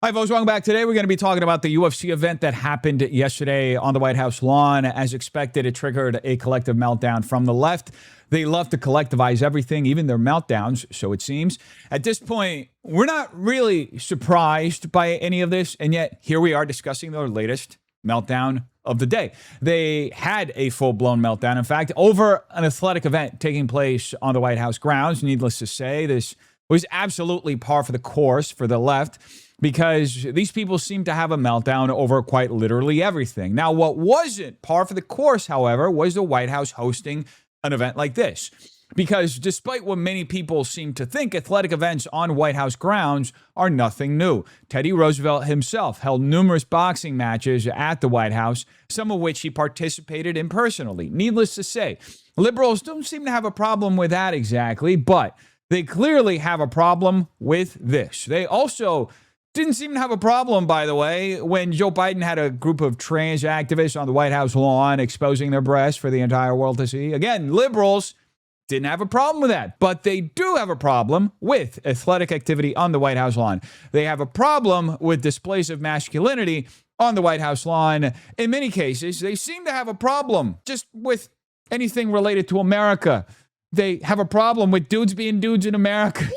Hi, folks. Welcome back. Today, we're going to be talking about the UFC event that happened yesterday on the White House lawn. As expected, it triggered a collective meltdown from the left. They love to collectivize everything, even their meltdowns, so it seems. At this point, we're not really surprised by any of this, and yet here we are discussing their latest meltdown of the day. They had a full-blown meltdown, in fact, over an athletic event taking place on the White House grounds. Needless to say, this was absolutely par for the course for the left, because these people seem to have a meltdown over quite literally everything. Now, what wasn't par for the course, however, was the White House hosting an event like this. Because despite what many people seem to think, athletic events on White House grounds are nothing new. Teddy Roosevelt himself held numerous boxing matches at the White House, some of which he participated in personally. Needless to say, liberals don't seem to have a problem with that exactly, but they clearly have a problem with this. They also didn't seem to have a problem, by the way, when Joe Biden had a group of trans activists on the White House lawn exposing their breasts for the entire world to see. Again, liberals didn't have a problem with that, but they do have a problem with athletic activity on the White House lawn. They have a problem with displays of masculinity on the White House lawn. In many cases, they seem to have a problem just with anything related to America. They have a problem with dudes being dudes in America.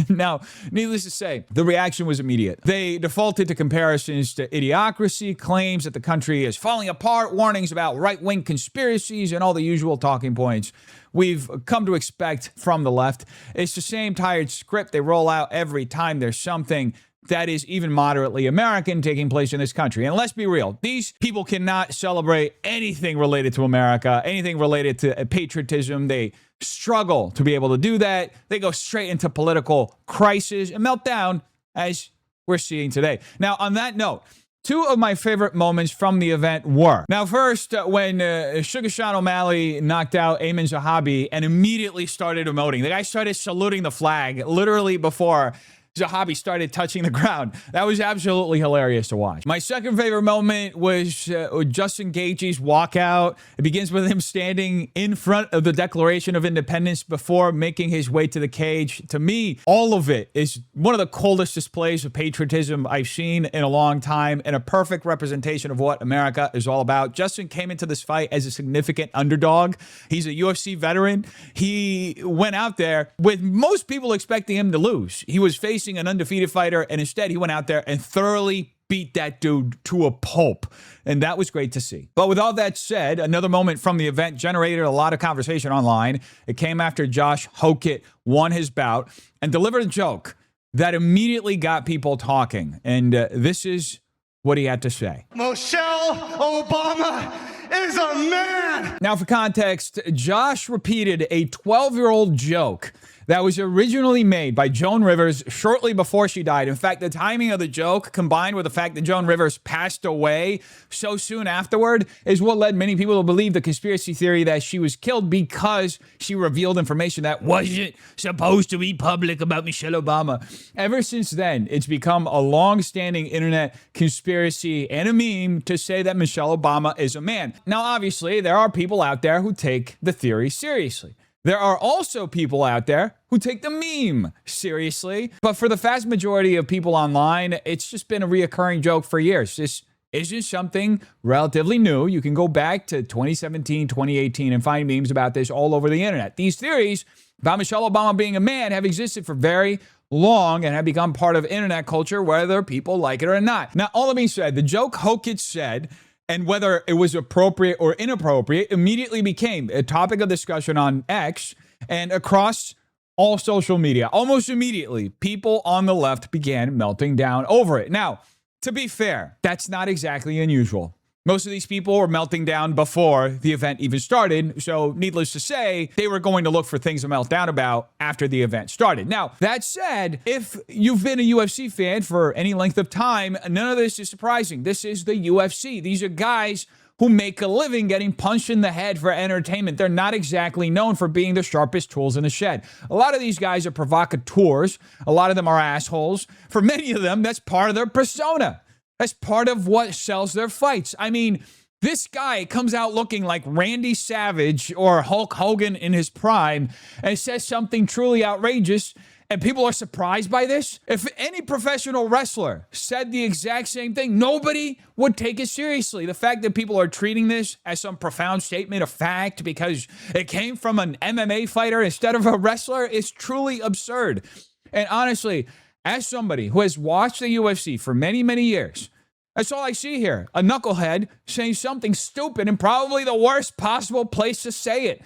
Now, needless to say, the reaction was immediate. They defaulted to comparisons to idiocracy, claims that the country is falling apart, warnings about right-wing conspiracies, and all the usual talking points we've come to expect from the left. It's the same tired script they roll out every time there's something that is even moderately American taking place in this country. And let's be real, these people cannot celebrate anything related to America, anything related to patriotism. They struggle to be able to do that. They go straight into political crisis and meltdown, as we're seeing today. Now, on that note, two of my favorite moments from the event were, now first, when Sugar Sean O'Malley knocked out Ayman Zahabi and immediately started emoting. The guy started saluting the flag literally before Zahabi started touching the ground. That was absolutely hilarious to watch. My second favorite moment was Justin Gaethje's walkout. It begins with him standing in front of the Declaration of Independence before making his way to the cage. To me, all of it is one of the coldest displays of patriotism I've seen in a long time, and a perfect representation of what America is all about. Justin came into this fight as a significant underdog. He's a UFC veteran. He went out there with most people expecting him to lose. He was facing an undefeated fighter, and instead he went out there and thoroughly beat that dude to a pulp, and that was great to see. But with all that said, another moment from the event generated a lot of conversation online. It came after Josh Hokit won his bout and delivered a joke that immediately got people talking, and this is what he had to say. Michelle Obama is a man! Now, for context, Josh repeated a 12-year-old joke that was originally made by Joan Rivers shortly before she died. In fact, the timing of the joke, combined with the fact that Joan Rivers passed away so soon afterward, is what led many people to believe the conspiracy theory that she was killed because she revealed information that wasn't supposed to be public about Michelle Obama. Ever since then, it's become a long-standing internet conspiracy and a meme to say that Michelle Obama is a man. Now, obviously, there are people out there who take the theory seriously. There are also people out there who take the meme seriously. But for the vast majority of people online, it's just been a reoccurring joke for years. This isn't something relatively new. You can go back to 2017, 2018 and find memes about this all over the internet. These theories about Michelle Obama being a man have existed for very long and have become part of internet culture, whether people like it or not. Now, all that being said, the joke Hokit said, and whether it was appropriate or inappropriate, immediately became a topic of discussion on X and across all social media. Almost immediately, people on the left began melting down over it. Now, to be fair, that's not exactly unusual. Most of these people were melting down before the event even started, so needless to say, they were going to look for things to melt down about after the event started. Now, that said, if you've been a UFC fan for any length of time, none of this is surprising. This is the UFC. These are guys who make a living getting punched in the head for entertainment. They're not exactly known for being the sharpest tools in the shed. A lot of these guys are provocateurs. A lot of them are assholes. For many of them, that's part of their persona. That's part of what sells their fights. I mean, this guy comes out looking like Randy Savage or Hulk Hogan in his prime and says something truly outrageous, And people are surprised by this. If any professional wrestler said the exact same thing, nobody would take it seriously. The fact that people are treating this as some profound statement of fact because it came from an MMA fighter instead of a wrestler is truly absurd. And honestly, as somebody who has watched the UFC for many, many years, that's all I see here. A knucklehead saying something stupid in probably the worst possible place to say it.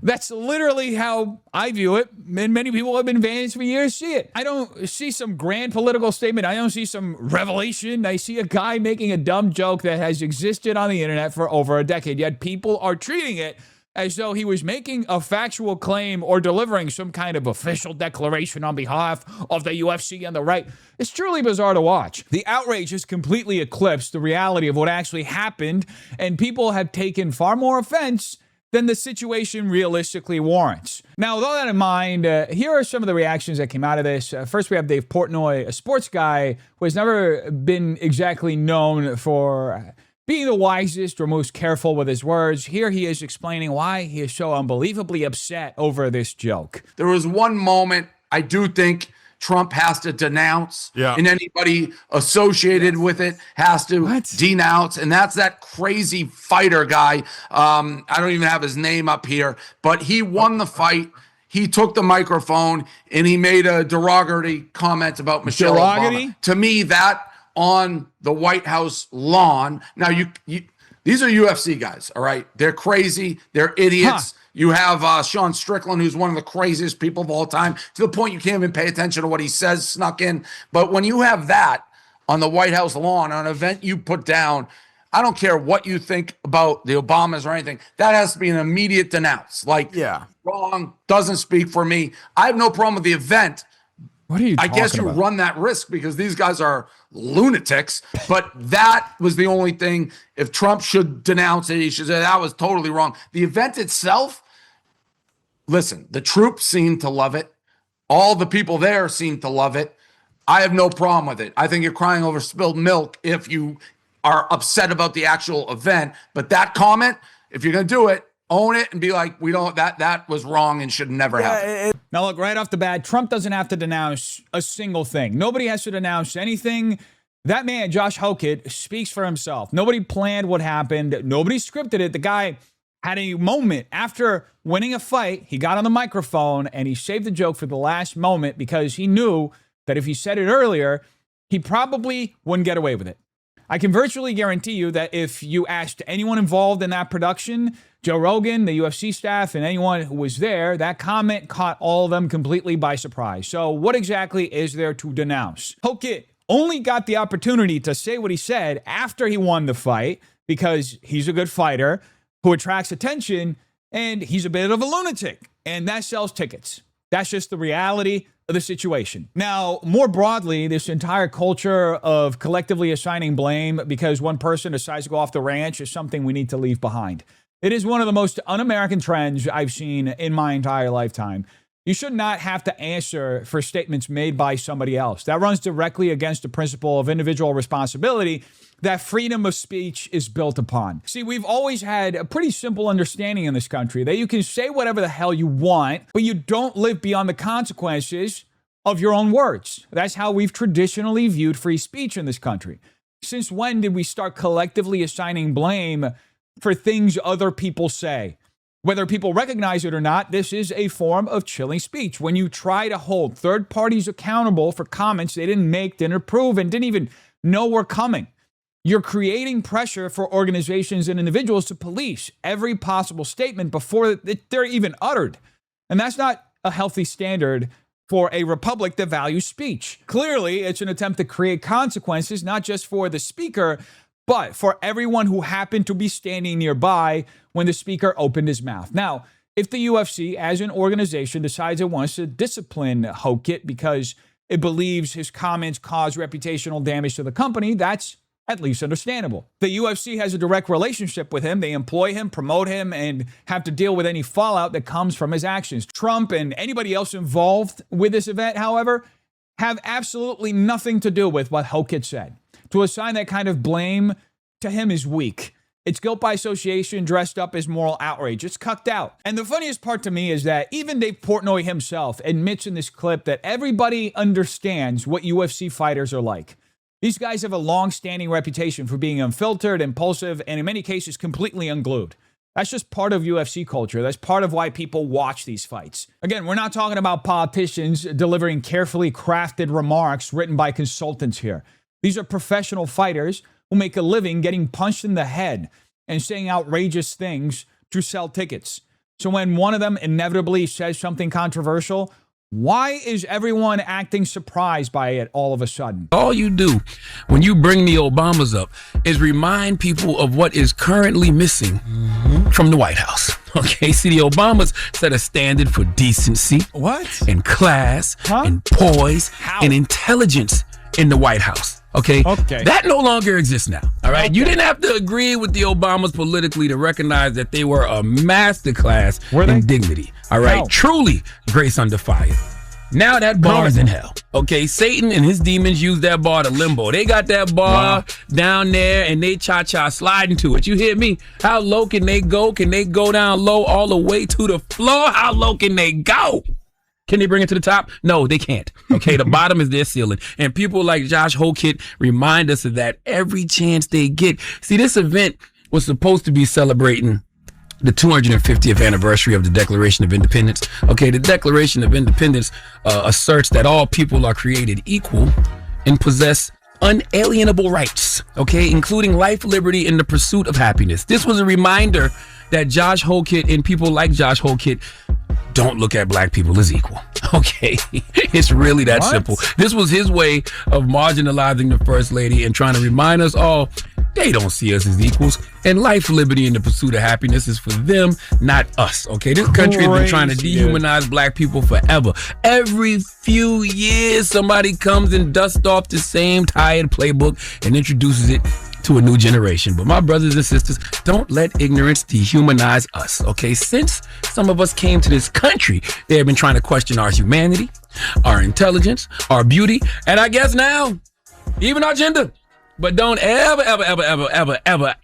That's literally how I view it, and many people have been fans for years see it. I don't see some grand political statement. I don't see some revelation. I see a guy making a dumb joke that has existed on the internet for over a decade, yet people are treating it as though he was making a factual claim or delivering some kind of official declaration on behalf of the UFC and the right. It's truly bizarre to watch. The outrage has completely eclipsed the reality of what actually happened, and people have taken far more offense than the situation realistically warrants. Now, with all that in mind, here are some of the reactions that came out of this. First, we have Dave Portnoy, a sports guy who has never been exactly known for being the wisest or most careful with his words. Here he is explaining why he is so unbelievably upset over this joke. There was one moment I do think Trump has to denounce, and anybody associated with it has to denounce, and that's that crazy fighter guy. I don't even have his name up here, but he won the fight. He took the microphone and he made a derogatory comment about Michelle Obama. To me, that on the White House lawn. Now, these are UFC guys, all right? They're crazy. They're idiots. You have Sean Strickland, who's one of the craziest people of all time, to the point you can't even pay attention to what he says snuck in. But when you have that on the White House lawn, on an event you put down, I don't care what you think about the Obamas or anything, that has to be an immediate denounce. Like, wrong, doesn't speak for me. I have no problem with the event. What are you talking about? I guess you run that risk because these guys are lunatics, but that was the only thing. If Trump should denounce it, he should say that was totally wrong. The event itself, listen, the troops seem to love it. All the people there seem to love it. I have no problem with it. I think you're crying over spilled milk if you are upset about the actual event. But that comment, if you're going to do it, own it and be like, that was wrong and should never happen. Now, look, right off the bat, Trump doesn't have to denounce a single thing. Nobody has to denounce anything. That man, Josh Hokit, speaks for himself. Nobody planned what happened. Nobody scripted it. The guy had a moment after winning a fight. He got on the microphone and he saved the joke for the last moment because he knew that if he said it earlier, he probably wouldn't get away with it. I can virtually guarantee you that if you asked anyone involved in that production, Joe Rogan, the UFC staff, and anyone who was there, that comment caught all of them completely by surprise. So what exactly is there to denounce? Hokit only got the opportunity to say what he said after he won the fight because he's a good fighter who attracts attention and he's a bit of a lunatic, and that sells tickets. That's just the reality of the situation. Now, more broadly, this entire culture of collectively assigning blame because one person decides to go off the ranch is something we need to leave behind. It is one of the most un-American trends I've seen in my entire lifetime. You should not have to answer for statements made by somebody else. That runs directly against the principle of individual responsibility that freedom of speech is built upon. See, we've always had a pretty simple understanding in this country that you can say whatever the hell you want, but you don't live beyond the consequences of your own words. That's how we've traditionally viewed free speech in this country. Since when did we start collectively assigning blame for things other people say? Whether people recognize it or not, this is a form of chilling speech. When you try to hold third parties accountable for comments they didn't make, didn't approve, and didn't even know were coming, you're creating pressure for organizations and individuals to police every possible statement before they're even uttered. And that's not a healthy standard for a republic that values speech. Clearly, it's an attempt to create consequences, not just for the speaker, but for everyone who happened to be standing nearby when the speaker opened his mouth. Now, if the UFC as an organization decides it wants to discipline Hokit because it believes his comments cause reputational damage to the company, that's at least understandable. The UFC has a direct relationship with him. They employ him, promote him, and have to deal with any fallout that comes from his actions. Trump and anybody else involved with this event, however, have absolutely nothing to do with what Hokit said. To assign that kind of blame to him is weak. It's guilt by association dressed up as moral outrage. It's cucked out. And the funniest part to me is that even Dave Portnoy himself admits in this clip that everybody understands what UFC fighters are like. These guys have a long-standing reputation for being unfiltered, impulsive, and in many cases completely unglued. That's just part of UFC culture. That's part of why people watch these fights. Again, we're not talking about politicians delivering carefully crafted remarks written by consultants here. These are professional fighters who make a living getting punched in the head and saying outrageous things to sell tickets. So when one of them inevitably says something controversial, why is everyone acting surprised by it all of a sudden? All you do when you bring the Obamas up is remind people of what is currently missing from the White House. Okay, see, the Obamas set a standard for decency, and class, and poise, and intelligence in the White House. Okay? That no longer exists now. All right? You didn't have to agree with the Obamas politically to recognize that they were a masterclass in dignity. All right? Truly grace under fire. Now that bar is in hell. Okay? Satan and his demons use that bar to limbo. They got that bar down there and they cha-cha sliding to it. You hear me? How low can they go? Can they go down low all the way to the floor? How low can they go? Can they bring it to the top? No, they can't. Okay, the bottom is their ceiling. And people like Josh Hokit remind us of that every chance they get. See, this event was supposed to be celebrating the 250th anniversary of the Declaration of Independence. Okay, the Declaration of Independence asserts that all people are created equal and possess unalienable rights, okay, including life, liberty, and the pursuit of happiness. This was a reminder that Josh Hokit and people like Josh Hokit don't look at black people as equal. Okay, it's really that simple. This was his way of marginalizing the First Lady and trying to remind us all they don't see us as equals. And life, liberty, and the pursuit of happiness is for them, not us. Okay, this country has been trying to dehumanize black people forever. Every few years, somebody comes and dusts off the same tired playbook and introduces it to a new generation. But my brothers and sisters, don't let ignorance dehumanize us, okay? Since some of us came to this country, they have been trying to question our humanity, our intelligence, our beauty, and I guess now, even our gender. But don't ever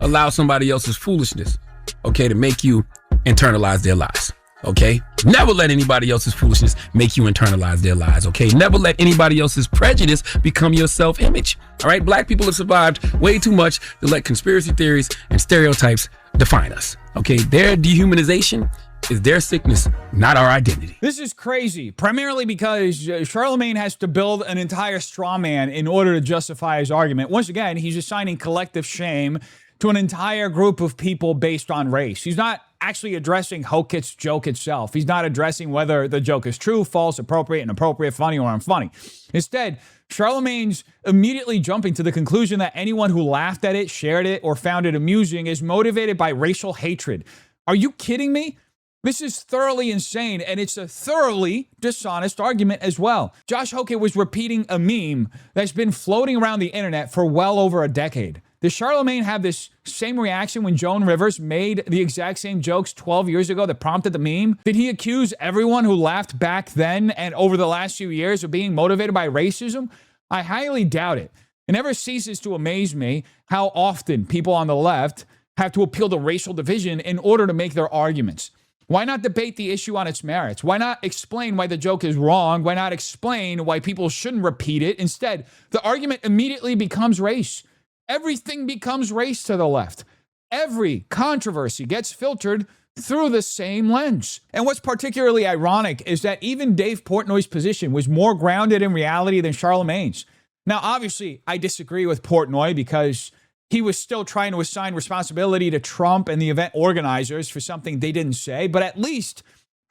allow somebody else's foolishness, okay, to make you internalize their lies. Okay? Never let anybody else's foolishness make you internalize their lies. Okay? Never let anybody else's prejudice become your self-image. All right? Black people have survived way too much to let conspiracy theories and stereotypes define us. Okay? Their dehumanization is their sickness, not our identity. This is crazy, primarily because Charlamagne has to build an entire straw man in order to justify his argument. Once again, he's assigning collective shame to an entire group of people based on race. He's not actually addressing Hokit's joke itself. He's not addressing whether the joke is true, false, appropriate, inappropriate, funny, or unfunny. Instead, Charlamagne's immediately jumping to the conclusion that anyone who laughed at it, shared it, or found it amusing is motivated by racial hatred. Are you kidding me? This is thoroughly insane, and it's a thoroughly dishonest argument as well. Josh Hokit was repeating a meme that's been floating around the internet for well over a decade. Does Charlamagne have this same reaction when Joan Rivers made the exact same jokes 12 years ago that prompted the meme? Did he accuse everyone who laughed back then and over the last few years of being motivated by racism? I highly doubt it. It never ceases to amaze me how often people on the left have to appeal to racial division in order to make their arguments. Why not debate the issue on its merits? Why not explain why the joke is wrong? Why not explain why people shouldn't repeat it? Instead, the argument immediately becomes race. Everything becomes race to the left. Every controversy gets filtered through the same lens. And what's particularly ironic is that even Dave Portnoy's position was more grounded in reality than Charlamagne's. Now, obviously, I disagree with Portnoy because he was still trying to assign responsibility to Trump and the event organizers for something they didn't say, but at least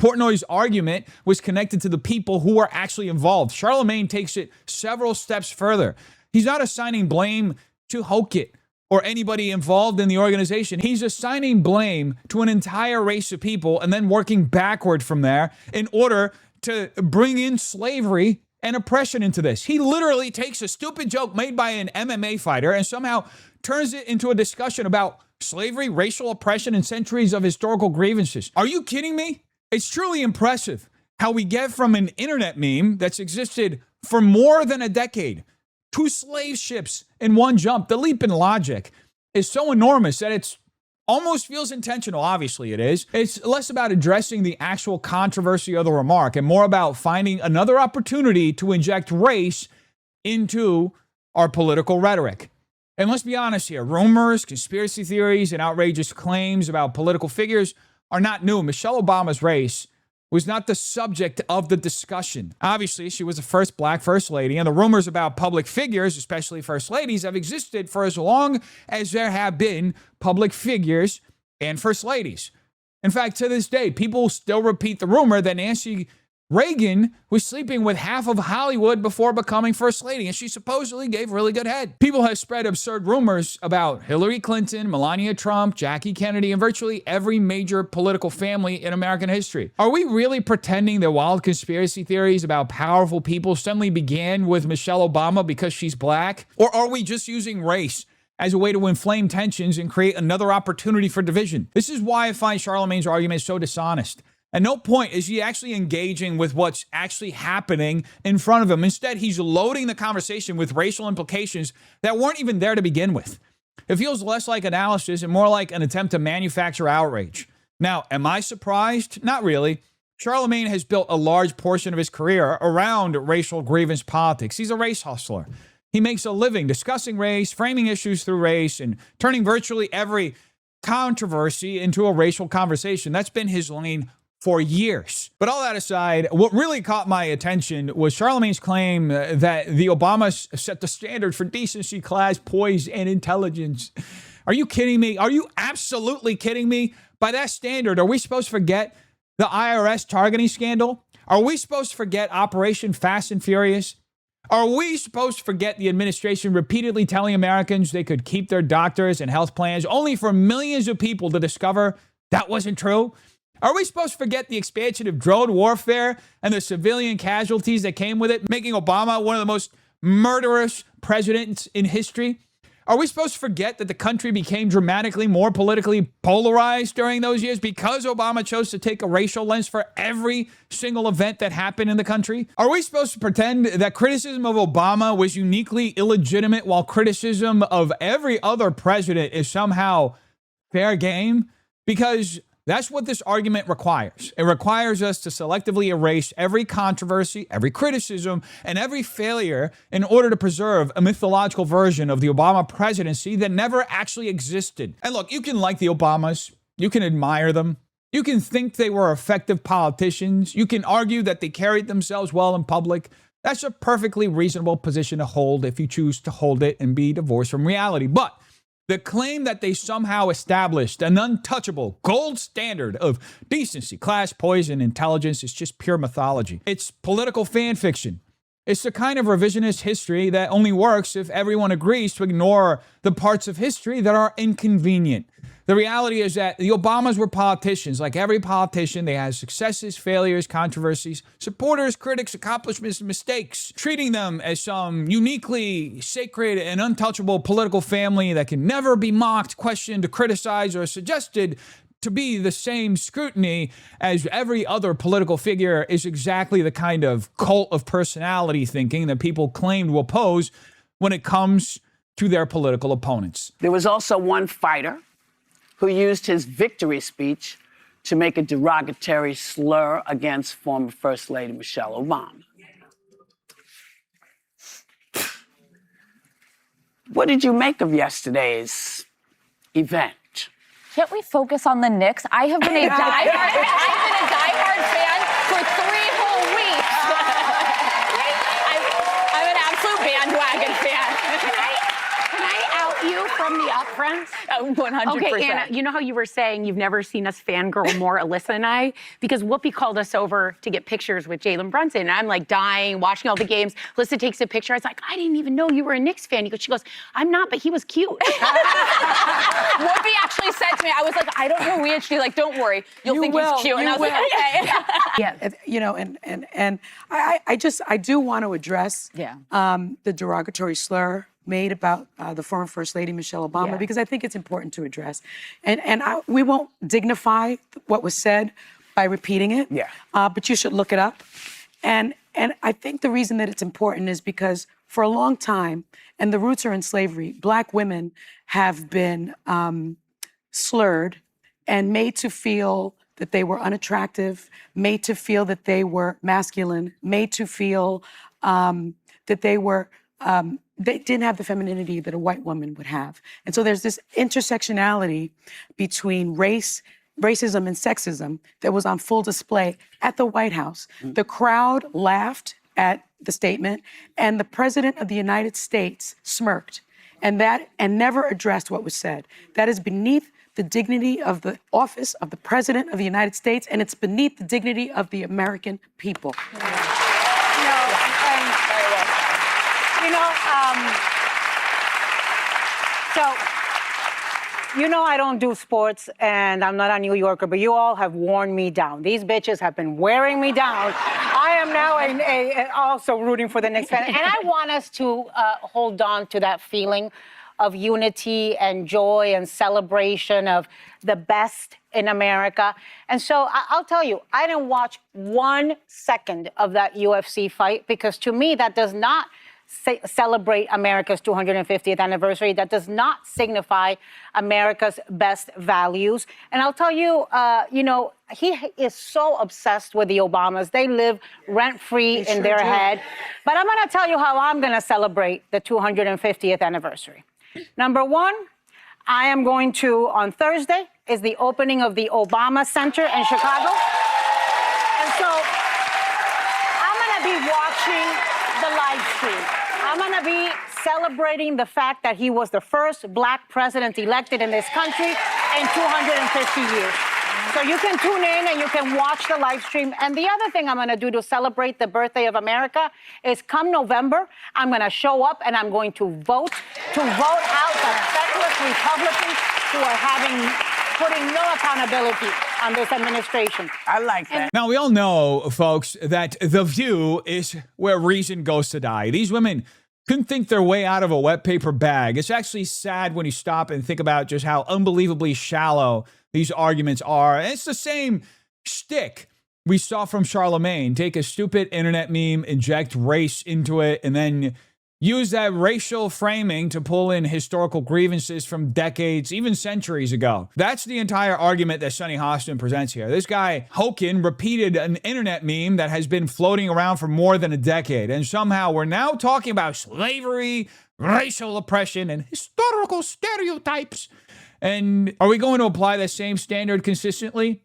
Portnoy's argument was connected to the people who were actually involved. Charlamagne takes it several steps further. He's not assigning blame to Hokit or anybody involved in the organization. He's assigning blame to an entire race of people and then working backward from there in order to bring in slavery and oppression into this. He literally takes a stupid joke made by an MMA fighter and somehow turns it into a discussion about slavery, racial oppression, and centuries of historical grievances. Are you kidding me? It's truly impressive how we get from an internet meme that's existed for more than a decade, 2 slave ships in one jump. The leap in logic is so enormous that it's almost feels intentional. Obviously it is. It's less about addressing the actual controversy of the remark and more about finding another opportunity to inject race into our political rhetoric. And let's be honest here, rumors, conspiracy theories, and outrageous claims about political figures are not new. Michelle Obama's race was not the subject of the discussion. Obviously, she was the first black first lady, and the rumors about public figures, especially first ladies, have existed for as long as there have been public figures and first ladies. In fact, to this day, people still repeat the rumor that Nancy Reagan was sleeping with half of Hollywood before becoming first lady, and she supposedly gave really good head. People have spread absurd rumors about Hillary Clinton, Melania Trump, Jackie Kennedy, and virtually every major political family in American history. Are we really pretending that wild conspiracy theories about powerful people suddenly began with Michelle Obama because she's black? Or are we just using race as a way to inflame tensions and create another opportunity for division? This is why I find Charlamagne's argument so dishonest. At no point is he actually engaging with what's actually happening in front of him. Instead, he's loading the conversation with racial implications that weren't even there to begin with. It feels less like analysis and more like an attempt to manufacture outrage. Now, am I surprised? Not really. Charlamagne has built a large portion of his career around racial grievance politics. He's a race hustler. He makes a living discussing race, framing issues through race, and turning virtually every controversy into a racial conversation. That's been his lane for years. But all that aside, what really caught my attention was Charlamagne's claim that the Obamas set the standard for decency, class, poise, and intelligence. Are you kidding me? Are you absolutely kidding me? By that standard, are we supposed to forget the IRS targeting scandal? Are we supposed to forget Operation Fast and Furious? Are we supposed to forget the administration repeatedly telling Americans they could keep their doctors and health plans only for millions of people to discover that wasn't true? Are we supposed to forget the expansion of drone warfare and the civilian casualties that came with it, making Obama one of the most murderous presidents in history? Are we supposed to forget that the country became dramatically more politically polarized during those years because Obama chose to take a racial lens for every single event that happened in the country? Are we supposed to pretend that criticism of Obama was uniquely illegitimate while criticism of every other president is somehow fair game? Because that's what this argument requires. It requires us to selectively erase every controversy, every criticism, and every failure in order to preserve a mythological version of the Obama presidency that never actually existed. And look, you can like the Obamas, you can admire them, you can think they were effective politicians, you can argue that they carried themselves well in public. That's a perfectly reasonable position to hold if you choose to hold it and be divorced from reality. But the claim that they somehow established an untouchable gold standard of decency, class, poise, and intelligence is just pure mythology. It's political fan fiction. It's the kind of revisionist history that only works if everyone agrees to ignore the parts of history that are inconvenient. The reality is that the Obamas were politicians. Like every politician, they had successes, failures, controversies, supporters, critics, accomplishments, and mistakes. Treating them as some uniquely sacred and untouchable political family that can never be mocked, questioned, criticized, or suggested to be the same scrutiny as every other political figure is exactly the kind of cult of personality thinking that people claim to oppose when it comes to their political opponents. There was also one fighter who used his victory speech to make a derogatory slur against former First Lady Michelle Obama. What did you make of yesterday's event? Can't we focus on the Knicks? I have been a diehard fan for 3 whole weeks. I'm an absolute bandwagon fan. Can I out you from the upfront? 100%. Okay, Anna, you know how you were saying you've never seen us fangirl more, Alyssa and I? Because Whoopi called us over to get pictures with Jalen Brunson. And I'm like dying, watching all the games. Alyssa takes a picture. I was like, I didn't even know you were a Knicks fan. She goes, I'm not, but he was cute. Whoopi actually said to me, I was like, I don't know which. She's like, don't worry, you'll think he's cute. And I was like, okay. Yeah, you know, and I do want to address the derogatory slur made about the former First Lady Michelle Obama, because I think it's important to address. And we won't dignify what was said by repeating it, but you should look it up. And I think the reason that it's important is because for a long time, and the roots are in slavery, Black women have been slurred and made to feel that they were unattractive, made to feel that they were masculine, made to feel that they didn't have the femininity that a white woman would have. And so there's this intersectionality between racism and sexism that was on full display at the White House. The crowd laughed at the statement, and the President of the United States smirked, and never addressed what was said. That is beneath the dignity of the office of the President of the United States, and it's beneath the dignity of the American people. I don't do sports and I'm not a New Yorker, but you all have worn me down. These bitches have been wearing me down. I am now also rooting for the next fan. And I want us to hold on to that feeling of unity and joy and celebration of the best in America. And so I'll tell you, I didn't watch 1 second of that UFC fight because to me, that does not celebrate America's 250th anniversary. That does not signify America's best values. And I'll tell you, he is so obsessed with the Obamas. They live rent-free in their head. But I'm going to tell you how I'm going to celebrate the 250th anniversary. Number one, I am going to, on Thursday, is the opening of the Obama Center in Chicago. And so I'm going to be watching the live stream. I'm going to be celebrating the fact that he was the first Black president elected in this country in 250 years. So you can tune in and you can watch the live stream. And the other thing I'm going to do to celebrate the birthday of America is come November, I'm going to show up and I'm going to vote out the feckless Republicans who are putting no accountability on this administration. I like that. Now, we all know, folks, that The View is where reason goes to die. These women couldn't think their way out of a wet paper bag. It's actually sad when you stop and think about just how unbelievably shallow these arguments are. And it's the same shtick we saw from Charlamagne. Take a stupid internet meme, inject race into it, and then use that racial framing to pull in historical grievances from decades, even centuries ago. That's the entire argument that Sonny Hostin presents here. This guy, Hokit, repeated an internet meme that has been floating around for more than a decade. And somehow we're now talking about slavery, racial oppression, and historical stereotypes. And are we going to apply that same standard consistently?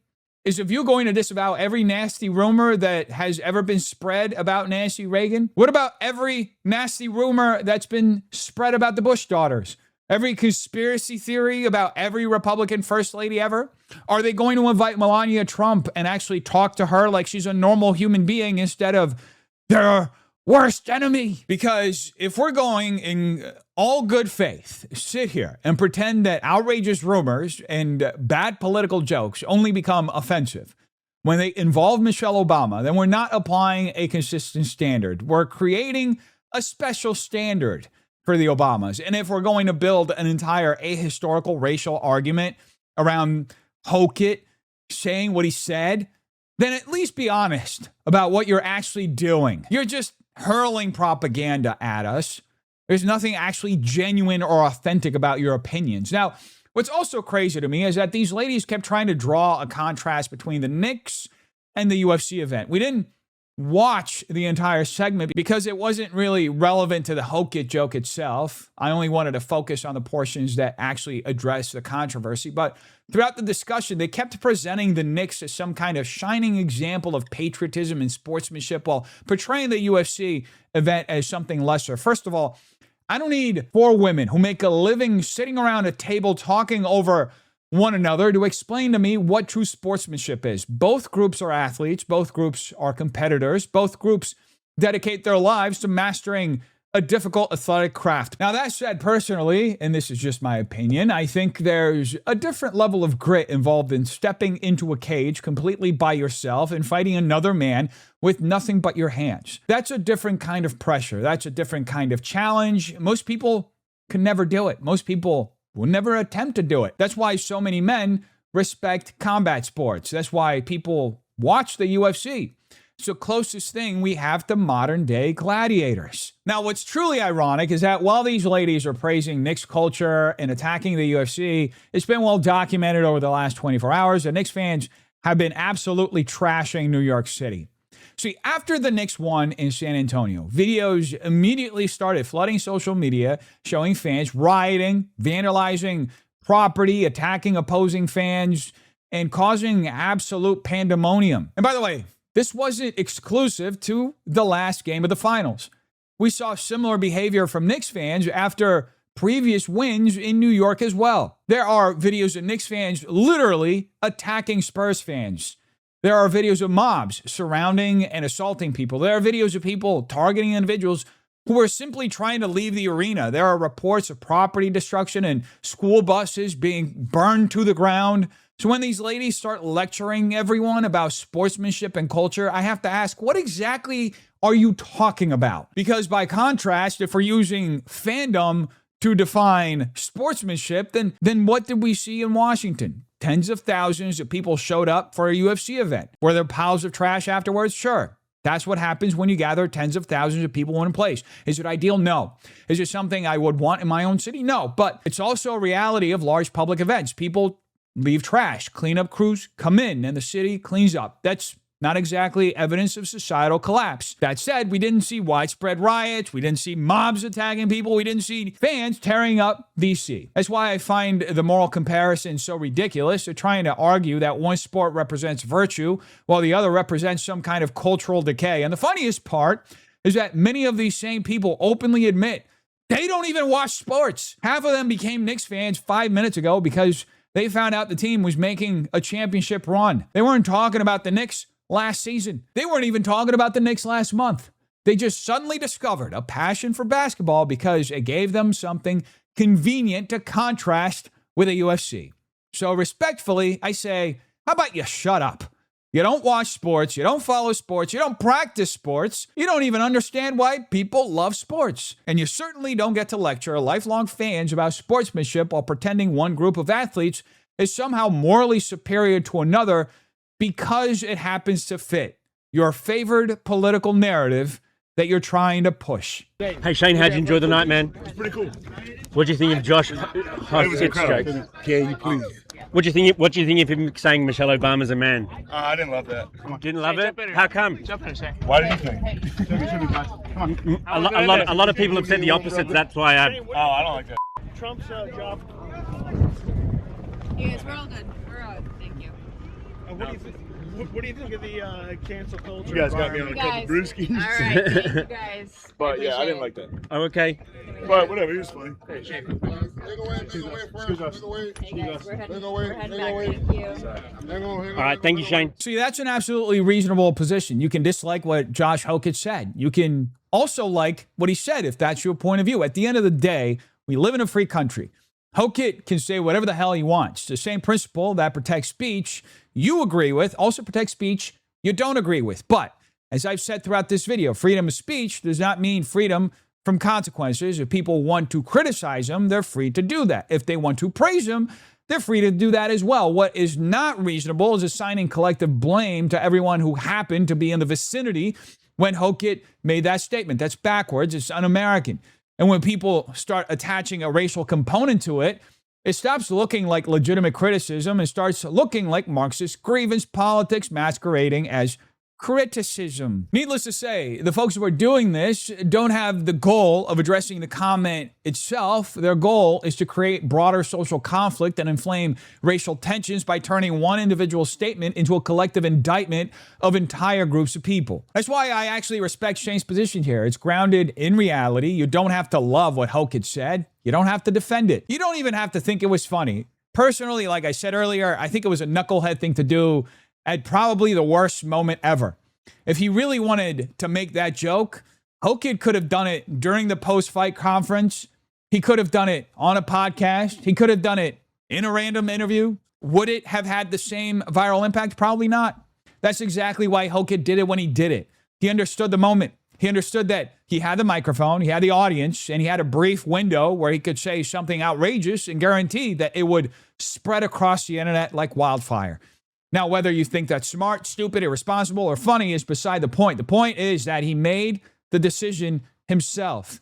Is The View going to disavow every nasty rumor that has ever been spread about Nancy Reagan? What about every nasty rumor that's been spread about the Bush daughters? Every conspiracy theory about every Republican first lady ever? Are they going to invite Melania Trump and actually talk to her like she's a normal human being instead of their worst enemy? Because if we're going in all good faith, sit here and pretend that outrageous rumors and bad political jokes only become offensive when they involve Michelle Obama, then we're not applying a consistent standard. We're creating a special standard for the Obamas. And if we're going to build an entire ahistorical racial argument around Hokit saying what he said, then at least be honest about what you're actually doing. You're just hurling propaganda at us. There's nothing actually genuine or authentic about your opinions. Now, what's also crazy to me is that these ladies kept trying to draw a contrast between the Knicks and the UFC event. We didn't watch the entire segment because it wasn't really relevant to the Hokit joke itself. I only wanted to focus on the portions that actually address the controversy. But throughout the discussion, they kept presenting the Knicks as some kind of shining example of patriotism and sportsmanship while portraying the UFC event as something lesser. First of all, I don't need 4 women who make a living sitting around a table talking over one another to explain to me what true sportsmanship is. Both groups are athletes. Both groups are competitors. Both groups dedicate their lives to mastering a difficult athletic craft. Now, that said, personally, and this is just my opinion, I think there's a different level of grit involved in stepping into a cage completely by yourself and fighting another man with nothing but your hands. That's a different kind of pressure. That's a different kind of challenge. Most people can never do it. Most people will never attempt to do it. That's why so many men respect combat sports. That's why people watch the UFC. It's the closest thing we have to modern day gladiators. Now, what's truly ironic is that while these ladies are praising Knicks culture and attacking the UFC, it's been well documented over the last 24 hours that Knicks fans have been absolutely trashing New York City. See, after the Knicks won in San Antonio, videos immediately started flooding social media showing fans rioting, vandalizing property, attacking opposing fans, and causing absolute pandemonium. And by the way, this wasn't exclusive to the last game of the finals. We saw similar behavior from Knicks fans after previous wins in New York as well. There are videos of Knicks fans literally attacking Spurs fans. There are videos of mobs surrounding and assaulting people. There are videos of people targeting individuals who are simply trying to leave the arena. There are reports of property destruction and school buses being burned to the ground. So when these ladies start lecturing everyone about sportsmanship and culture, I have to ask, what exactly are you talking about? Because by contrast, if we're using fandom to define sportsmanship, then what did we see in Washington? Tens of thousands of people showed up for a UFC event. Were there piles of trash afterwards? Sure. That's what happens when you gather tens of thousands of people in a place. Is it ideal? No. Is it something I would want in my own city? No. But it's also a reality of large public events. People leave trash. Cleanup crews come in and the city cleans up. That's not exactly evidence of societal collapse. That said, we didn't see widespread riots. We didn't see mobs attacking people. We didn't see fans tearing up DC. That's why I find the moral comparison so ridiculous. They're trying to argue that one sport represents virtue while the other represents some kind of cultural decay. And the funniest part is that many of these same people openly admit they don't even watch sports. Half of them became Knicks fans 5 minutes ago because they found out the team was making a championship run. They weren't talking about the Knicks last season. They weren't even talking about the Knicks last month. They just suddenly discovered a passion for basketball because it gave them something convenient to contrast with the UFC. So respectfully, I say, how about you shut up? You don't watch sports, you don't follow sports, you don't practice sports, you don't even understand why people love sports. And you certainly don't get to lecture lifelong fans about sportsmanship while pretending one group of athletes is somehow morally superior to another because it happens to fit your favored political narrative that you're trying to push. Hey Shane, how'd you enjoy the night, man? It's pretty cool. What do you think of Josh Hokit's jokes? Can you please? What do you think of him saying Michelle Obama's a man? I didn't love that. Didn't love it? How come? Why did you think? Come on. A lot of people have said the opposite. That's why I don't like that. Trump's job. Yes, we're all good. We're all good. Thank you. What do you think of the cancel culture? You guys got me on a couple brewskis. All right, thank you guys. But yeah, I didn't like that. Oh, okay. But whatever, he was funny. Hey, Shane. All right, thank you, Shane. See, that's an absolutely reasonable position. You can dislike what Josh Hokit said. You can also like what he said if that's your point of view. At the end of the day, we live in a free country. Hokit can say whatever the hell he wants. The same principle that protects speech you agree with also protects speech you don't agree with. But as I've said throughout this video, freedom of speech does not mean freedom from consequences. If people want to criticize him, they're free to do that. If they want to praise him, they're free to do that as well. What is not reasonable is assigning collective blame to everyone who happened to be in the vicinity when Hokit made that statement. That's backwards. It's un-American. And when people start attaching a racial component to it, it stops looking like legitimate criticism and starts looking like Marxist grievance politics masquerading as criticism. Needless to say, the folks who are doing this don't have the goal of addressing the comment itself. Their goal is to create broader social conflict and inflame racial tensions by turning one individual statement into a collective indictment of entire groups of people. That's why I actually respect Shane's position here. It's grounded in reality. You don't have to love what Hokit said. You don't have to defend it. You don't even have to think it was funny. Personally, like I said earlier, I think it was a knucklehead thing to do at probably the worst moment ever. If he really wanted to make that joke, Hokit could have done it during the post-fight conference. He could have done it on a podcast. He could have done it in a random interview. Would it have had the same viral impact? Probably not. That's exactly why Hokit did it when he did it. He understood the moment. He understood that he had the microphone, he had the audience, and he had a brief window where he could say something outrageous and guarantee that it would spread across the internet like wildfire. Now, whether you think that's smart, stupid, irresponsible, or funny is beside the point. The point is that he made the decision himself.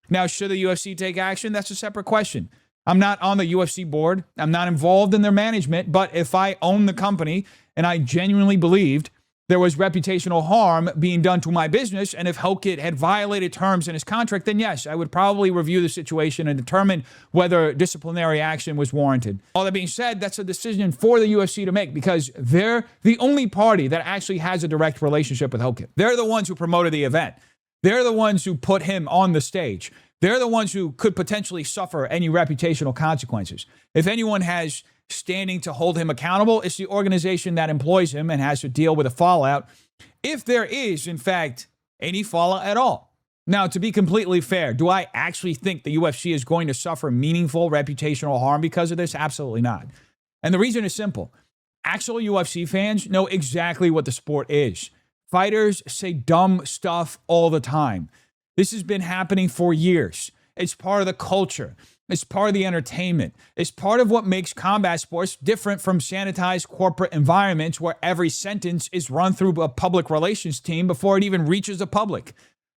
Now, should the UFC take action? That's a separate question. I'm not on the UFC board. I'm not involved in their management. But if I own the company and I genuinely believed there was reputational harm being done to my business, and if Hokit had violated terms in his contract, then yes, I would probably review the situation and determine whether disciplinary action was warranted. All that being said, that's a decision for the UFC to make because they're the only party that actually has a direct relationship with Hokit. They're the ones who promoted the event. They're the ones who put him on the stage. They're the ones who could potentially suffer any reputational consequences. If anyone has standing to hold him accountable, it's the organization that employs him and has to deal with the fallout, if there is, in fact, any fallout at all. Now, to be completely fair, do I actually think the UFC is going to suffer meaningful reputational harm because of this? Absolutely not. And the reason is simple. Actual UFC fans know exactly what the sport is. Fighters say dumb stuff all the time. This has been happening for years. It's part of the culture. It's part of the entertainment. It's part of what makes combat sports different from sanitized corporate environments where every sentence is run through a public relations team before it even reaches the public.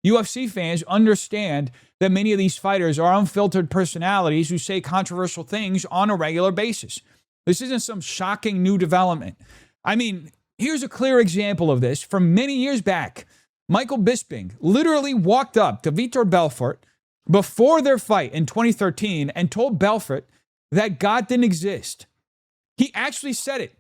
UFC fans understand that many of these fighters are unfiltered personalities who say controversial things on a regular basis. This isn't some shocking new development. I mean, here's a clear example of this. From many years back, Michael Bisping literally walked up to Vitor Belfort before their fight in 2013 and told Belfort that God didn't exist. He actually said it.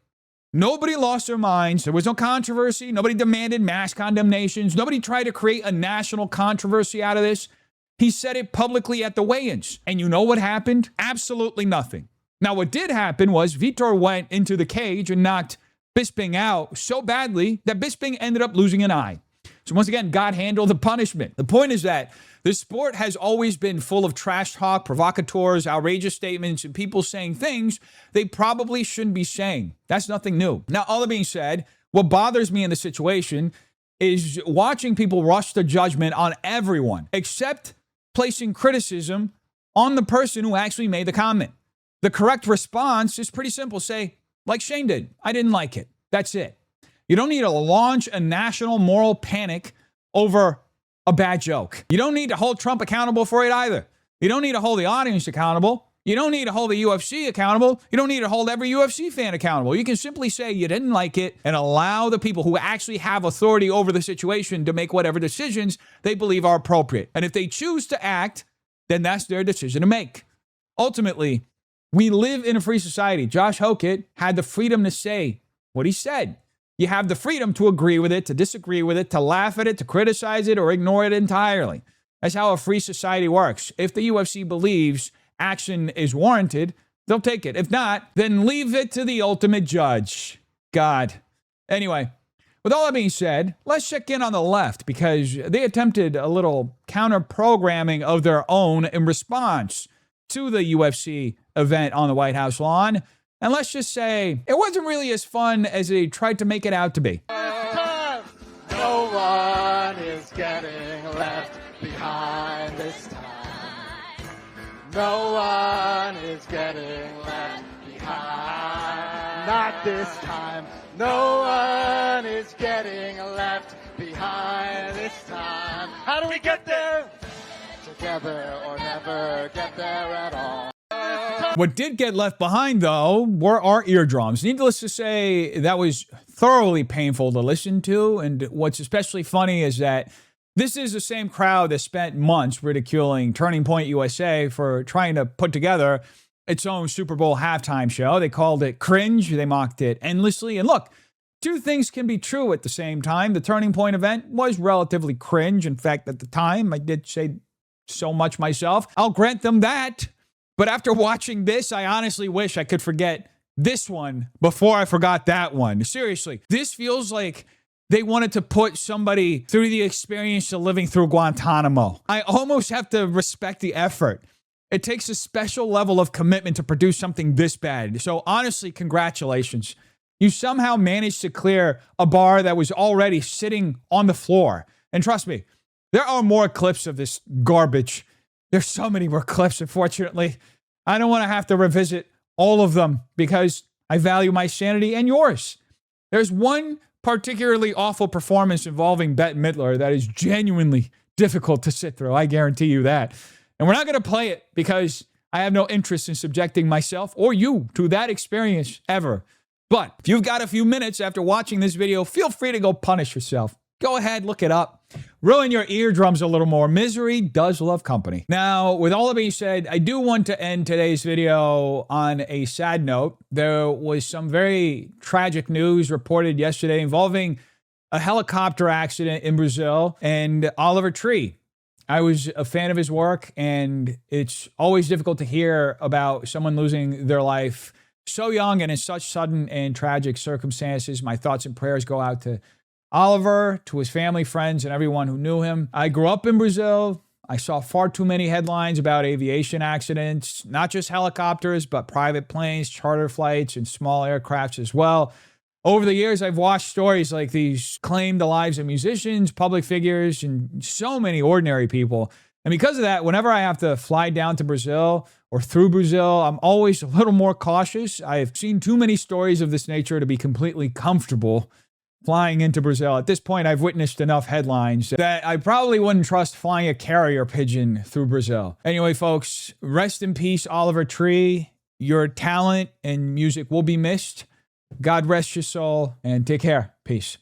Nobody lost their minds. There was no controversy. Nobody demanded mass condemnations. Nobody tried to create a national controversy out of this. He said it publicly at the weigh-ins. And you know what happened? Absolutely nothing. Now, what did happen was Vitor went into the cage and knocked Bisping out so badly that Bisping ended up losing an eye. So once again, God handled the punishment. The point is that this sport has always been full of trash talk, provocateurs, outrageous statements, and people saying things they probably shouldn't be saying. That's nothing new. Now, all that being said, what bothers me in the situation is watching people rush to judgment on everyone, except placing criticism on the person who actually made the comment. The correct response is pretty simple. Say, like Shane did, I didn't like it. That's it. You don't need to launch a national moral panic over a bad joke. You don't need to hold Trump accountable for it either. You don't need to hold the audience accountable. You don't need to hold the UFC accountable. You don't need to hold every UFC fan accountable. You can simply say you didn't like it and allow the people who actually have authority over the situation to make whatever decisions they believe are appropriate. And if they choose to act, then that's their decision to make. Ultimately, we live in a free society. Josh Hokit had the freedom to say what he said. You have the freedom to agree with it, to disagree with it, to laugh at it, to criticize it, or ignore it entirely. That's how a free society works. If the UFC believes action is warranted, they'll take it. If not, then leave it to the ultimate judge, God. Anyway, with all that being said, let's check in on the left because they attempted a little counter-programming of their own in response to the UFC event on the White House lawn. And let's just say it wasn't really as fun as they tried to make it out to be. No one is getting left behind this time. No one is getting left behind. Not this time. No one is getting left behind this time. How do we get there? Together or never get there at all. What did get left behind, though, were our eardrums. Needless to say, that was thoroughly painful to listen to. And what's especially funny is that this is the same crowd that spent months ridiculing Turning Point USA for trying to put together its own Super Bowl halftime show. They called it cringe. They mocked it endlessly. And look, two things can be true at the same time. The Turning Point event was relatively cringe. In fact, at the time, I did say so much myself. I'll grant them that. But after watching this, I honestly wish I could forget this one before I forgot that one. Seriously, this feels like they wanted to put somebody through the experience of living through Guantanamo. I almost have to respect the effort. It takes a special level of commitment to produce something this bad. So honestly, congratulations. You somehow managed to clear a bar that was already sitting on the floor. And trust me, there are more clips of this garbage. There's so many more clips, unfortunately. I don't want to have to revisit all of them because I value my sanity and yours. There's one particularly awful performance involving Bette Midler that is genuinely difficult to sit through. I guarantee you that. And we're not going to play it because I have no interest in subjecting myself or you to that experience ever. But if you've got a few minutes after watching this video, feel free to go punish yourself. Go ahead, look it up. Ruin your eardrums a little more. Misery does love company. Now, with all that being said, I do want to end today's video on a sad note. There was some very tragic news reported yesterday involving a helicopter accident in Brazil and Oliver Tree. I was a fan of his work, and it's always difficult to hear about someone losing their life so young and in such sudden and tragic circumstances. My thoughts and prayers go out to Oliver, to his family, friends, and everyone who knew him. I grew up in Brazil. I saw far too many headlines about aviation accidents, not just helicopters, but private planes, charter flights, and small aircrafts as well. Over the years, I've watched stories like these claim the lives of musicians, public figures, and so many ordinary people. And because of that, whenever I have to fly down to Brazil or through Brazil, I'm always a little more cautious. I've seen too many stories of this nature to be completely comfortable flying into Brazil. At this point, I've witnessed enough headlines that I probably wouldn't trust flying a carrier pigeon through Brazil. Anyway, folks, rest in peace, Oliver Tree. Your talent and music will be missed. God rest your soul, and take care. Peace.